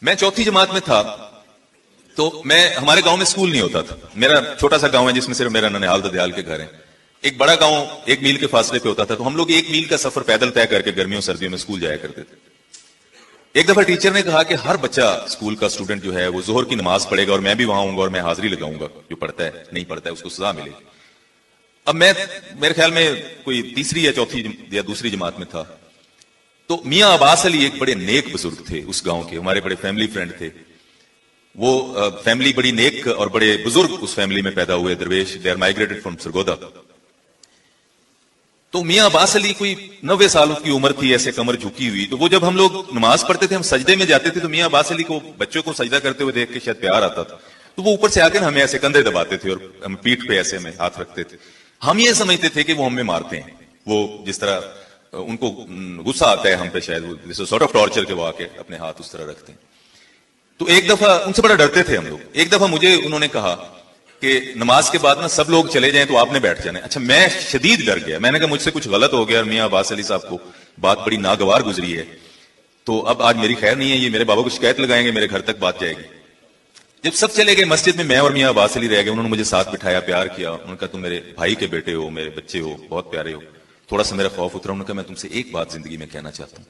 میں چوتھی جماعت میں تھا تو ہمارے گاؤں میں اسکول نہیں ہوتا تھا. میرا چھوٹا سا گاؤں ہے جس میں صرف میرا ننیال ددیال کے گھر ہیں. ایک بڑا گاؤں 1 میل کے فاصلے پہ ہوتا تھا, تو ہم لوگ 1 میل کا سفر پیدل طے کر کے گرمیوں سردیوں میں اسکول جایا کرتے تھے. ایک دفعہ ٹیچر نے کہا کہ ہر بچہ اسکول کا اسٹوڈنٹ جو ہے وہ ظہر کی نماز پڑھے گا اور میں بھی وہاں ہوں گا اور میں حاضری لگاؤں گا, جو پڑھتا ہے نہیں پڑھتا ہے اس کو سزا ملے گی. اب میرے خیال میں کوئی تیسری یا چوتھی یا دوسری جماعت میں تھا. تو میاں عباس علی ایک بڑے نیک بزرگ تھے اس گاؤں کے, ہمارے بڑے فیملی فرینڈ تھے. وہ فیملی بڑی نیک اور بڑے بزرگ اس فیملی میں پیدا ہوئے. درویش they are migrated from Sargodha. تو میاں عباس علی کوئی 90 سال کی عمر تھی, ایسے کمر جھکی ہوئی. تو وہ جب ہم لوگ نماز پڑھتے تھے, ہم سجدے میں جاتے تھے, تو میاں عباس علی کو بچوں کو سجدہ کرتے ہوئے دیکھ کے شاید پیار آتا تھا. تو وہ اوپر سے آ کر ہمیں ایسے کندھے دباتے تھے اور ہم پیٹھ پہ ایسے ہمیں ہاتھ رکھتے تھے. ہم یہ سمجھتے تھے کہ وہ ہمیں مارتے ہیں. وہ جس طرح ان کو غصہ آتا ہے ہم پہ, شاید سارٹ آف ٹارچر کے وہ آ کے اپنے ہاتھ اس طرح رکھتے ہیں. تو ایک دفعہ ان سے بڑا ڈرتے تھے ہم لوگ. ایک دفعہ مجھے انہوں نے کہا کہ نماز کے بعد نا سب لوگ چلے جائیں تو آپ نے بیٹھ جانا ہے. اچھا, میں شدید ڈر گیا. میں نے کہا مجھ سے کچھ غلط ہو گیا اور میاں عباس علی صاحب کو بات بڑی ناگوار گزری ہے, تو اب آج میری خیر نہیں ہے, یہ میرے بابا کو شکایت لگائیں گے, میرے گھر تک بات جائے گی. جب سب چلے گئے مسجد میں اور میاں عباس علی رہ گئے. انہوں نے مجھے ساتھ بٹھایا, پیار کیا. انہوں نے کہا تم میرے بھائی کے بیٹے ہو, میرے بچے ہو, بہت پیارے ہو. تھوڑا سا میرا خوف اترا. انہوں نے کہا میں تم سے ایک بات زندگی میں کہنا چاہتا ہوں,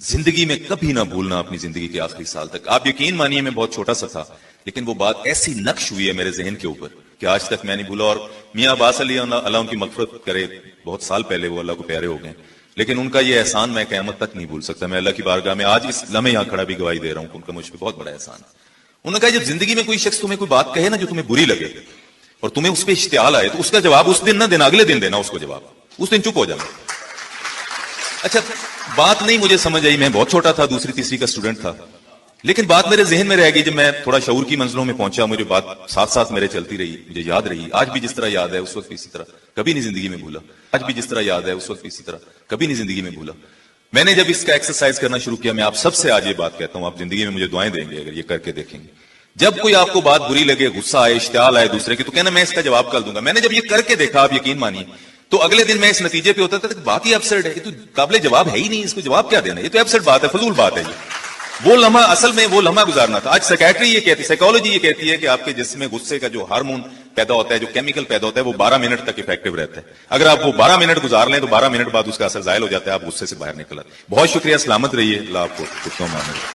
زندگی میں کبھی نہ بھولنا اپنی زندگی کے آخری سال تک. آپ یقین مانیے میں بہت چھوٹا سا تھا, لیکن وہ بات ایسی نقش ہوئی ہے میرے ذہن کے اوپر کہ آج تک میں نہیں بھولا. اور میاں عباس علی اللہ ان کی مغفرت کرے, بہت سال پہلے وہ اللہ کو پیارے ہو گئے, لیکن ان کا یہ احسان میں قیامت تک نہیں بھول سکتا. میں اللہ کی بارگاہ میں آج اس لمحے یہاں کھڑا بھی گواہی دے رہا ہوں کہ ان کا مجھ پہ بہت بڑا احسان ہے. انہوں نے کہا جب زندگی میں کوئی شخص تمہیں کوئی بات کہے نا جو تمہیں بری لگے اور تمہیں اس پہ اشتعال آئے, تو اس کا جواب اس دن نہ دینا, اگلے دن دینا اس کو جواب. اس دن چپ ہو جانا. اچھا, بات نہیں مجھے سمجھ آئی, میں بہت چھوٹا تھا, دوسری تیسری کا اسٹوڈنٹ تھا, لیکن بات میرے ذہن میں رہ گئی. جب میں تھوڑا شعور کی منزلوں میں پہنچا, مجھے بات ساتھ ساتھ میرے چلتی رہی, مجھے یاد رہی. آج بھی جس طرح یاد ہے اس وقت اسی طرح, کبھی نہیں زندگی میں بھولا. آج بھی جس طرح یاد ہے اس وقت اسی طرح, کبھی نہیں زندگی میں بھولا. میں نے جب اس کا ایکسرسائز کرنا شروع کیا, میں آپ سب سے آج یہ بات کہتا ہوں, آپ زندگی میں مجھے دعائیں دیں گے اگر یہ کر کے دیکھیں گے. جب کوئی آپ کو بات بری لگے, غصہ آئے, اشتعال آئے دوسرے کی, تو کہنا میں اس کا جواب کر دوں گا. میں نے جب یہ کر کے دیکھا, آپ یقین مانیے, تو اگلے دن میں اس نتیجے پہ ہوتا تھا کہ بات ہی ایبسرڈ ہے, یہ تو قابل جواب ہے ہی نہیں, اس کو جواب کیا دینا, یہ تو ایبسرڈ بات ہے, فضول بات ہے. یہ وہ لمحہ, اصل میں وہ لمحہ گزارنا تھا. آج سائیکیٹری یہ کہتی ہے, سائیکالوجی یہ کہتی ہے کہ آپ کے جسم میں غصے کا جو ہارمون پیدا ہوتا ہے, جو کیمیکل پیدا ہوتا ہے, وہ 12 منٹ تک افیکٹو رہتا ہے. اگر آپ وہ 12 منٹ گزار لیں تو 12 منٹ بعد اس کا اثر زائل ہو جاتا ہے, آپ غصے سے باہر نکل آتے ہیں. بہت شکریہ, سلامت رہیے, اللہ آپ کو خوشنما